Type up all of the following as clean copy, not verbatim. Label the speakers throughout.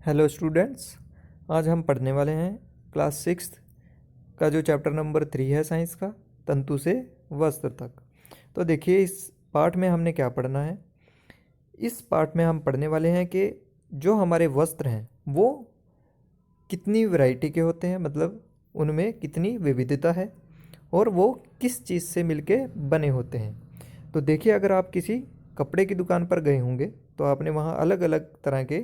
Speaker 1: Hello students. आज हम पढ़ने वाले हैं क्लास 6 का जो चैप्टर नंबर 3 है साइंस का, तंतु से वस्त्र तक। तो देखिए इस पार्ट में हमने क्या पढ़ना है। इस पार्ट में हम पढ़ने वाले हैं कि जो हमारे वस्त्र हैं वो कितनी वैरायटी के होते हैं, मतलब उनमें कितनी विविधता है और वो किस चीज़ से मिलके बने होते हैं। तो देखिए अगर आप किसी कपड़े की दुकान पर गए होंगे तो आपने वहाँ अलग अलग तरह के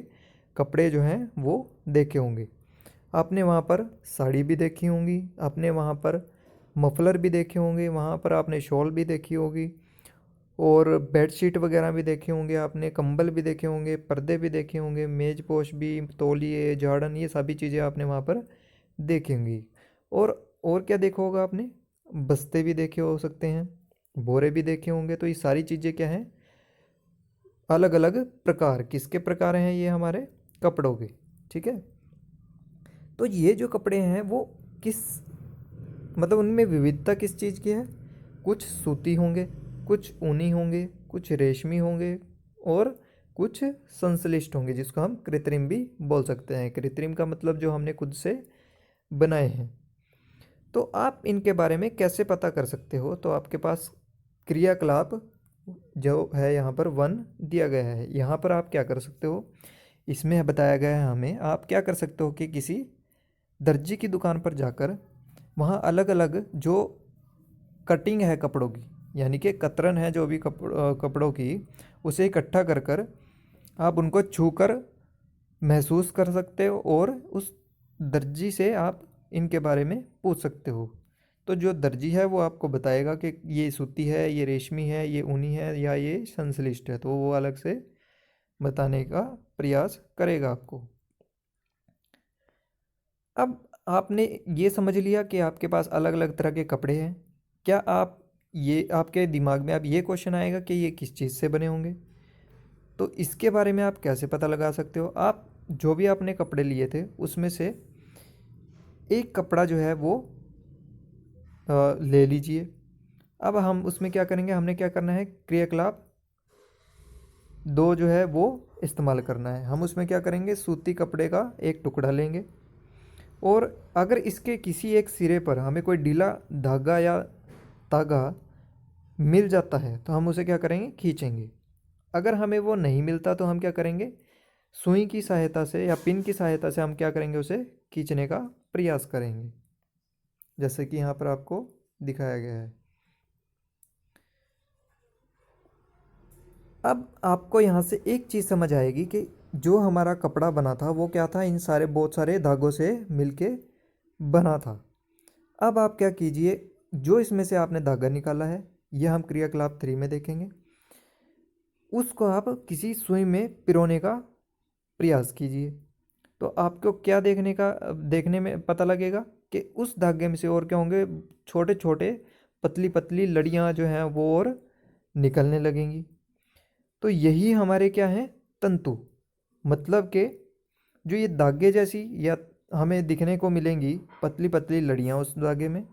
Speaker 1: कपड़े जो हैं वो देखे होंगे। आपने वहाँ पर साड़ी भी देखी होंगी, आपने वहाँ पर मफलर भी देखे होंगे, वहाँ पर आपने शॉल भी देखी होगी और बेडशीट वगैरह भी देखे होंगे, आपने कंबल भी देखे होंगे, पर्दे भी देखे होंगे, मेज पोश भी, तौलिए, झाड़न, ये सभी चीज़ें आपने वहाँ पर देखी होंगी। और क्या देखा होगा आपने, बस्ते भी देखे हो सकते हैं, बोरे भी देखे होंगे। तो ये सारी चीज़ें क्या हैं, अलग अलग प्रकार, किसके प्रकार हैं, ये हमारे कपड़ों के। ठीक है। तो ये जो कपड़े हैं वो किस, मतलब उनमें विविधता किस चीज़ की है। कुछ सूती होंगे, कुछ ऊनी होंगे, कुछ रेशमी होंगे और कुछ संश्लिष्ट होंगे, जिसको हम कृत्रिम भी बोल सकते हैं। कृत्रिम का मतलब जो हमने खुद से बनाए हैं। तो आप इनके बारे में कैसे पता कर सकते हो, तो आपके पास क्रियाकलाप जो है यहाँ पर 1 दिया गया है। यहाँ पर आप क्या कर सकते हो, इसमें बताया गया है हमें, आप क्या कर सकते हो कि किसी दर्जी की दुकान पर जाकर वहाँ अलग अलग जो कटिंग है कपड़ों की, यानी कि कतरन है जो भी कपड़ों की, उसे इकट्ठा कर कर आप उनको छूकर महसूस कर सकते हो और उस दर्जी से आप इनके बारे में पूछ सकते हो। तो जो दर्जी है वो आपको बताएगा कि ये सूती है, ये रेशमी है, ये ऊनी है या ये संश्लिष्ट है, तो वो अलग से बताने का प्रयास करेगा आपको। अब आपने ये समझ लिया कि आपके पास अलग अलग तरह के कपड़े हैं। क्या आप ये, आपके दिमाग में अब ये क्वेश्चन आएगा कि ये किस चीज़ से बने होंगे। तो इसके बारे में आप कैसे पता लगा सकते हो। आप जो भी आपने कपड़े लिए थे उसमें से एक कपड़ा जो है वो ले लीजिए। अब हम उसमें क्या करेंगे, हमने क्या करना है, क्रियाकलाप 2 जो है वो इस्तेमाल करना है। हम उसमें क्या करेंगे, सूती कपड़े का एक टुकड़ा लेंगे और अगर इसके किसी एक सिरे पर हमें कोई ढीला धागा या तागा मिल जाता है तो हम उसे क्या करेंगे, खींचेंगे। अगर हमें वो नहीं मिलता तो हम क्या करेंगे, सुई की सहायता से या पिन की सहायता से हम क्या करेंगे, उसे खींचने का प्रयास करेंगे, जैसे कि यहाँ पर आपको दिखाया गया है। अब आपको यहाँ से एक चीज़ समझ आएगी कि जो हमारा कपड़ा बना था वो क्या था, इन सारे बहुत सारे धागों से मिलके बना था। अब आप क्या कीजिए, जो इसमें से आपने धागा निकाला है, यह हम क्रियाकलाप 3 में देखेंगे, उसको आप किसी सुई में पिरोने का प्रयास कीजिए। तो आपको क्या देखने में पता लगेगा कि उस धागे में से और क्या होंगे, छोटे छोटे पतली पतली लड़ियाँ जो हैं वो और निकलने लगेंगी। तो यही हमारे क्या हैं, तंतु, मतलब कि जो ये धागे जैसी या हमें दिखने को मिलेंगी पतली पतली लड़ियाँ उस धागे में,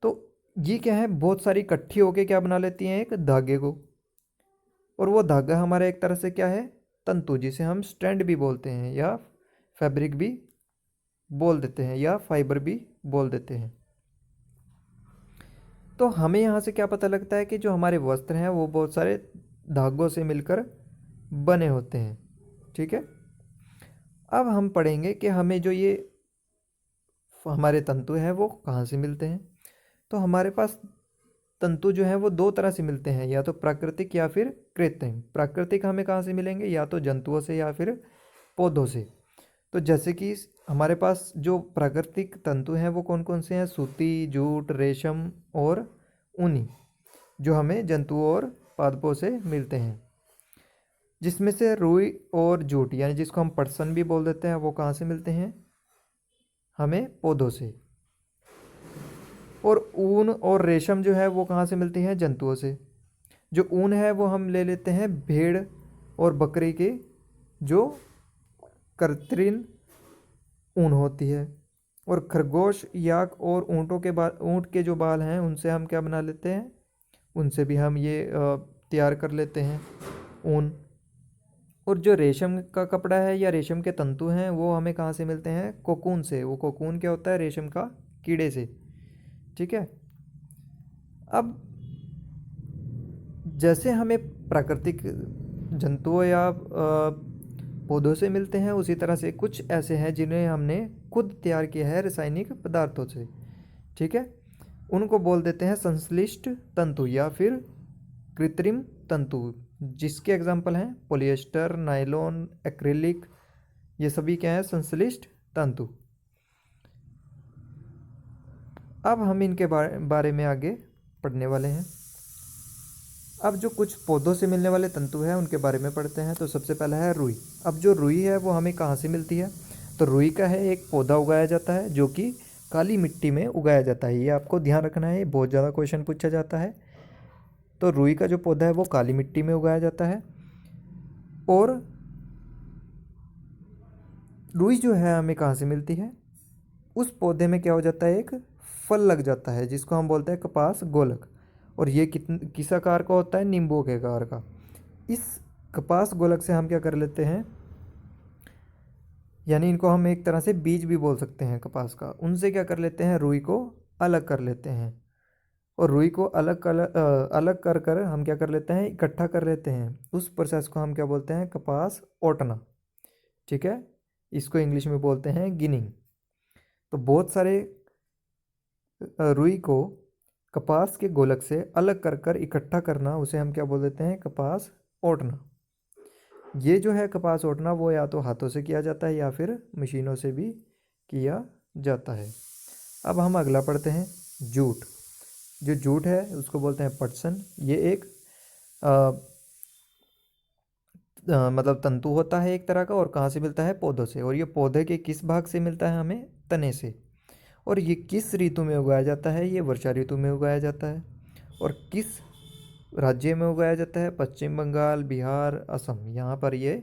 Speaker 1: तो ये क्या है, बहुत सारी इकट्ठी होके क्या बना लेती हैं, एक धागे को। और वो धागा हमारा एक तरह से क्या है, तंतु, जिसे हम स्ट्रैंड भी बोलते हैं या फैब्रिक भी बोल देते हैं या फाइबर भी बोल देते हैं। तो हमें यहाँ से क्या पता लगता है कि जो हमारे वस्त्र हैं वो बहुत सारे धागों से मिलकर बने होते हैं। ठीक है। अब हम पढ़ेंगे कि हमें जो ये हमारे तंतु हैं वो कहाँ से मिलते हैं। तो हमारे पास तंतु जो हैं वो 2 तरह से मिलते हैं, या तो प्राकृतिक या फिर कृत्रिम। प्राकृतिक हमें कहाँ से मिलेंगे, या तो जंतुओं से या फिर पौधों से। तो जैसे कि हमारे पास जो प्राकृतिक तंतु हैं वो कौन कौन से हैं, सूती, जूट, रेशम और ऊनी, जो हमें जंतुओं और पादपों से मिलते हैं। जिसमें से रुई और जूट, यानी जिसको हम पटसन भी बोल देते हैं, वो कहाँ से मिलते हैं, हमें पौधों से। और ऊन और रेशम जो है वो कहाँ से मिलती हैं, जंतुओं से। जो ऊन है वो हम ले लेते हैं भेड़ और बकरी के जो कृत्रिम ऊन होती है। और खरगोश, याक और ऊँटों के बाल, ऊँट के जो बाल हैं उनसे हम क्या बना लेते हैं, उनसे भी हम ये तैयार कर लेते हैं ऊन। और जो रेशम का कपड़ा है या रेशम के तंतु हैं वो हमें कहाँ से मिलते हैं? कोकून से। वो कोकून क्या होता है? रेशम का कीड़े से। ठीक है। अब जैसे हमें प्राकृतिक जंतुओं या पौधों से मिलते हैं, उसी तरह से कुछ ऐसे हैं जिन्हें हमने खुद तैयार किया है रासायनिक पदार्थों से। ठीक है। उनको बोल देते हैं संश्लिष्ट तंतु या फिर कृत्रिम तंतु, जिसके एग्जाम्पल हैं पॉलिएस्टर, नायलॉन, एक्रिलिक। ये सभी क्या है? संश्लिष्ट तंतु। अब हम इनके बारे में आगे पढ़ने वाले हैं। अब जो कुछ पौधों से मिलने वाले तंतु हैं उनके बारे में पढ़ते हैं। तो सबसे पहला है रुई। अब जो रुई है वो हमें कहाँ से मिलती है? तो रुई का है एक पौधा उगाया जाता है जो कि काली मिट्टी में उगाया जाता है। ये आपको ध्यान रखना है, बहुत ज़्यादा क्वेश्चन पूछा जाता है। तो रुई का जो पौधा है वो काली मिट्टी में उगाया जाता है। और रुई जो है हमें कहाँ से मिलती है? उस पौधे में क्या हो जाता है? एक फल लग जाता है जिसको हम बोलते हैं कपास गोलक। और ये किस आकार का होता है? नींबू के आकार का। इस कपास गोलक से हम क्या कर लेते हैं, यानी इनको हम एक तरह से बीज भी बोल सकते हैं कपास का। उनसे क्या कर लेते हैं? रुई को अलग कर लेते हैं। और रुई को अलग कर कर हम क्या कर लेते हैं? इकट्ठा कर लेते हैं। उस प्रोसेस को हम क्या बोलते हैं? कपास ओटना। ठीक है। इसको इंग्लिश में बोलते हैं गिनिंग। तो बहुत सारे रुई को कपास के गोलक से अलग कर कर इकट्ठा करना, उसे हम क्या बोल देते हैं? कपास ओटना। ये जो है कपास ओटना, वो या तो हाथों से किया जाता है या फिर मशीनों से भी किया जाता है। अब हम अगला पढ़ते हैं जूट। जो जूट है उसको बोलते हैं पटसन। ये एक मतलब तंतु होता है एक तरह का, और कहाँ से मिलता है? पौधों से। और ये पौधे के किस भाग से मिलता है हमें? तने से। और ये किस ऋतु में उगाया जाता है? ये वर्षा ऋतु में उगाया जाता है। और किस राज्य में उगाया जाता है? पश्चिम बंगाल, बिहार, असम, यहाँ पर ये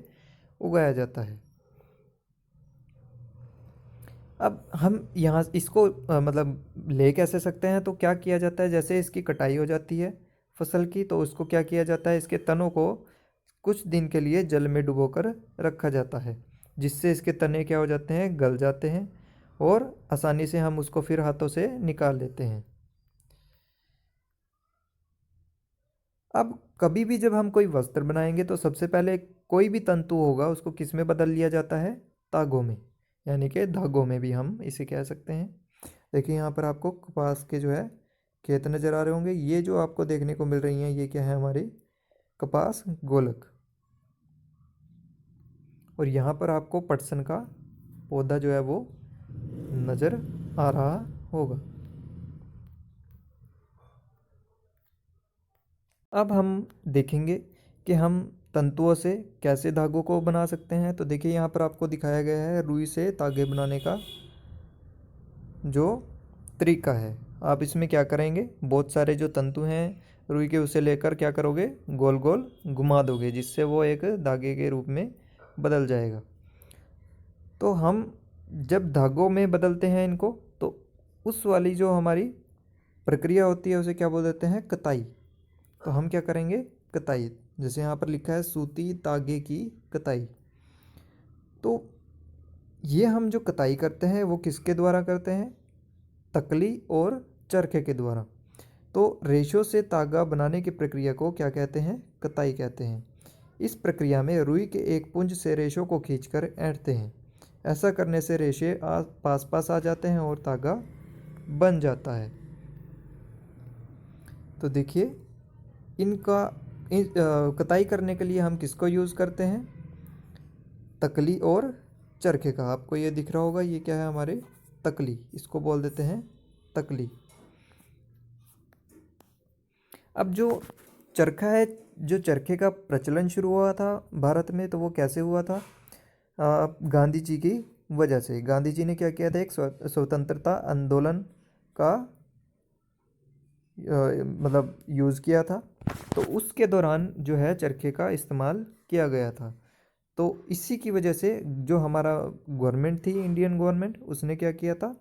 Speaker 1: उगाया जाता है। अब हम यहाँ इसको मतलब ले कैसे सकते हैं? तो क्या किया जाता है, जैसे इसकी कटाई हो जाती है फसल की, तो उसको क्या किया जाता है? इसके तनों को कुछ दिन के लिए जल में डुबोकर रखा जाता है, जिससे इसके तने क्या हो जाते हैं? गल जाते हैं और आसानी से हम उसको फिर हाथों से निकाल लेते हैं। अब कभी भी जब हम कोई वस्त्र बनाएंगे तो सबसे पहले कोई भी तंतु होगा उसको किस में बदल लिया जाता है? तागों में, यानी कि धागों में भी हम इसे कह सकते हैं। देखिए यहाँ पर आपको कपास के जो है खेत नज़र आ रहे होंगे। ये जो आपको देखने को मिल रही हैं ये क्या है? हमारी कपास गोलक। और यहाँ पर आपको पटसन का पौधा जो है वो नज़र आ रहा होगा। अब हम देखेंगे कि हम तंतुओं से कैसे धागों को बना सकते हैं। तो देखिए यहाँ पर आपको दिखाया गया है रुई से धागे बनाने का जो तरीका है। आप इसमें क्या करेंगे? बहुत सारे जो तंतु हैं रुई के, उसे लेकर क्या करोगे? गोल गोल घुमा दोगे, जिससे वो एक धागे के रूप में बदल जाएगा। तो हम जब धागों में बदलते हैं इनको, तो उस वाली जो हमारी प्रक्रिया होती है उसे क्या बोल देते हैं? कताई। तो हम क्या करेंगे? कताई। जैसे यहाँ पर लिखा है सूती धागे की कताई। तो ये हम जो कताई करते हैं वो किसके द्वारा करते हैं? तकली और चरखे के द्वारा। तो रेशों से तागा बनाने की प्रक्रिया को क्या कहते हैं? कताई कहते हैं। इस प्रक्रिया में रुई के एक पुंज से रेशों को खींचकर ऐंठते हैं। ऐसा करने से रेशे पास पास आ जाते हैं और तागा बन जाता है। तो देखिए इनका कताई करने के लिए हम किसको यूज़ करते हैं? तकली और चरखे का। आपको ये दिख रहा होगा, ये क्या है? हमारे तकली। इसको बोल देते हैं तकली। अब जो चरखा है, जो चरखे का प्रचलन शुरू हुआ था भारत में, तो वो कैसे हुआ था? गांधी जी की वजह से। गांधी जी ने क्या किया था? एक स्वतंत्रता आंदोलन का मतलब यूज़ किया था। तो उसके दौरान जो है चरखे का इस्तेमाल किया गया था। तो इसी की वजह से जो हमारा गवर्नमेंट थी, इंडियन गवर्नमेंट, उसने क्या किया था?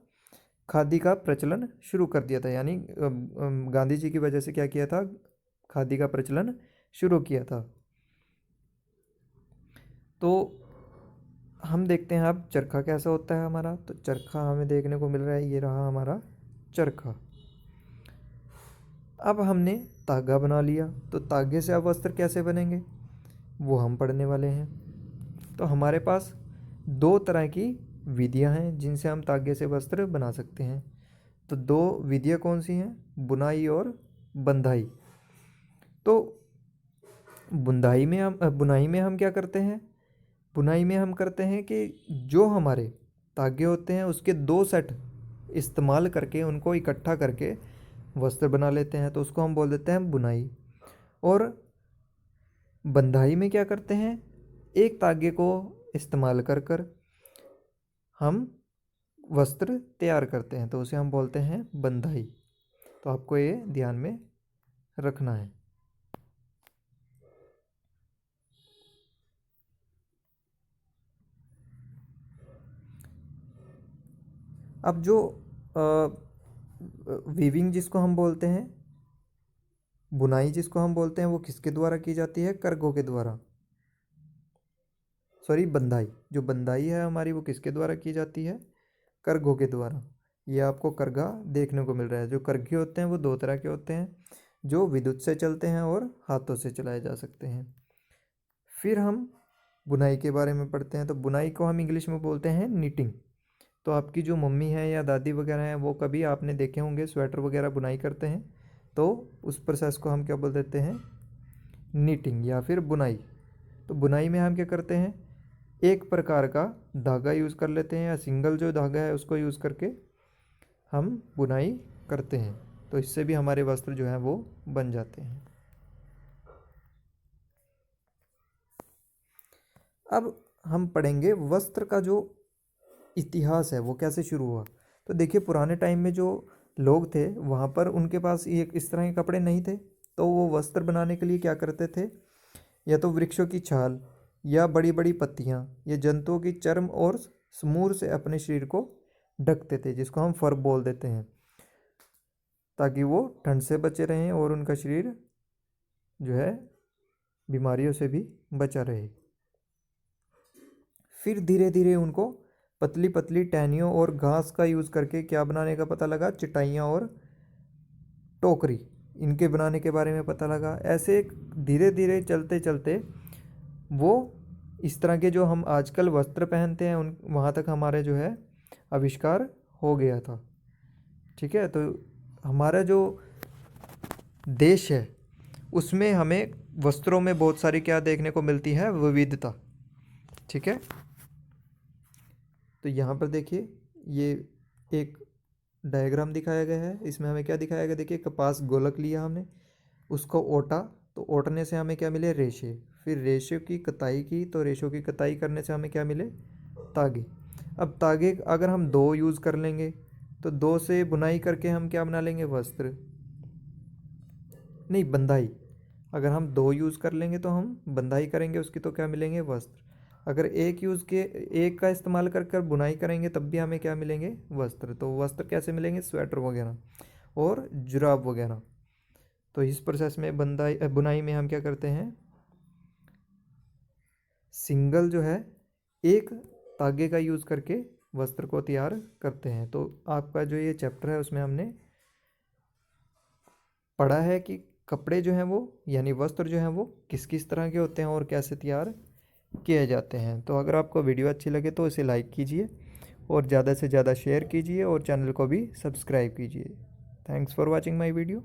Speaker 1: खादी का प्रचलन शुरू कर दिया था। यानी गांधी जी की वजह से क्या किया था? खादी का प्रचलन शुरू किया था। तो हम देखते हैं अब चरखा कैसा होता है हमारा। तो चरखा हमें देखने को मिल रहा है, ये रहा हमारा चरखा। अब हमने धागा बना लिया, तो धागे से अब वस्त्र कैसे बनेंगे वो हम पढ़ने वाले हैं। तो हमारे पास दो तरह की विधियां हैं जिनसे हम धागे से वस्त्र बना सकते हैं। तो दो विधियां कौन सी हैं, बुनाई और बंधाई। तो बुनाई में हम क्या करते हैं, बुनाई में हम करते हैं कि जो हमारे धागे होते हैं उसके दो सेट इस्तेमाल करके उनको इकट्ठा करके वस्त्र बना लेते हैं, तो उसको हम बोल देते हैं बुनाई। और बंधाई में क्या करते हैं, एक धागे को इस्तेमाल कर कर हम वस्त्र तैयार करते हैं, तो उसे हम बोलते हैं बंधाई। तो आपको ये ध्यान में रखना है। अब जो वीविंग जिसको हम बोलते हैं, बुनाई जिसको हम बोलते हैं, वो किसके द्वारा की जाती है, करघों के द्वारा। सॉरी, बंधाई, जो बंधाई है हमारी वो किसके द्वारा की जाती है, करघों के द्वारा। ये आपको करघा देखने को मिल रहा है। जो करघे होते हैं वो दो तरह के होते हैं, जो विद्युत से चलते हैं और हाथों से चलाए जा सकते हैं। फिर हम बुनाई के बारे में पढ़ते हैं। तो बुनाई को हम इंग्लिश में बोलते हैं निटिंग। तो आपकी जो मम्मी है या दादी वगैरह हैं वो कभी आपने देखे होंगे स्वेटर वगैरह बुनाई करते हैं, तो उस प्रोसेस को हम क्या बोल देते हैं, निटिंग या फिर बुनाई। तो बुनाई में हम क्या करते हैं, एक प्रकार का धागा यूज़ कर लेते हैं या सिंगल जो धागा है उसको यूज़ करके हम बुनाई करते हैं, तो इससे भी हमारे वस्त्र जो हैं वो बन जाते हैं। अब हम पढ़ेंगे वस्त्र का जो इतिहास है वो कैसे शुरू हुआ। तो देखिए, पुराने टाइम में जो लोग थे वहाँ पर उनके पास ये इस तरह के कपड़े नहीं थे, तो वो वस्त्र बनाने के लिए क्या करते थे, या तो वृक्षों की छाल या बड़ी बड़ी पत्तियाँ या जंतुओं की चर्म और समूर से अपने शरीर को ढकते थे, जिसको हम फर बोल देते हैं, ताकि वो ठंड से बचे रहें और उनका शरीर जो है बीमारियों से भी बचा रहे। फिर धीरे धीरे उनको पतली पतली टहनियों और घास का यूज़ करके क्या बनाने का पता लगा, चटाइयाँ और टोकरी, इनके बनाने के बारे में पता लगा। ऐसे धीरे धीरे चलते चलते वो इस तरह के जो हम आजकल वस्त्र पहनते हैं उन वहाँ तक हमारे जो है आविष्कार हो गया था। ठीक है, तो हमारा जो देश है उसमें हमें वस्त्रों में बहुत सारी क्या देखने को मिलती है, विविधता। ठीक है, तो यहाँ पर देखिए ये एक डायग्राम दिखाया गया है, इसमें हमें क्या दिखाया गया, देखिए कपास गोलक लिया हमने, उसको ओटा, तो ओटने से हमें क्या मिले, रेशे। फिर रेशे की कताई की, तो रेशों की कताई करने से हमें क्या मिले, तागे। अब तागे अगर हम दो यूज़ कर लेंगे तो दो से बुनाई करके हम क्या बना लेंगे, वस्त्र, नहीं बंधाई। अगर हम दो यूज़ कर लेंगे तो हम बंधाई करेंगे उसकी, तो क्या मिलेंगे, वस्त्र। अगर एक का इस्तेमाल कर कर बुनाई करेंगे तब भी हमें क्या मिलेंगे, वस्त्र। तो वस्त्र कैसे मिलेंगे, स्वेटर वगैरह और जुराब वगैरह। तो इस प्रोसेस में बुनाई में हम क्या करते हैं, सिंगल जो है एक धागे का यूज़ करके वस्त्र को तैयार करते हैं। तो आपका जो ये चैप्टर है उसमें हमने पढ़ा है कि कपड़े जो हैं वो यानी वस्त्र जो हैं वो किस किस तरह के होते हैं और कैसे तैयार किए जाते हैं। तो अगर आपको वीडियो अच्छी लगे तो इसे लाइक कीजिए और ज़्यादा से ज़्यादा शेयर कीजिए और चैनल को भी सब्सक्राइब कीजिए। Thanks for watching my video.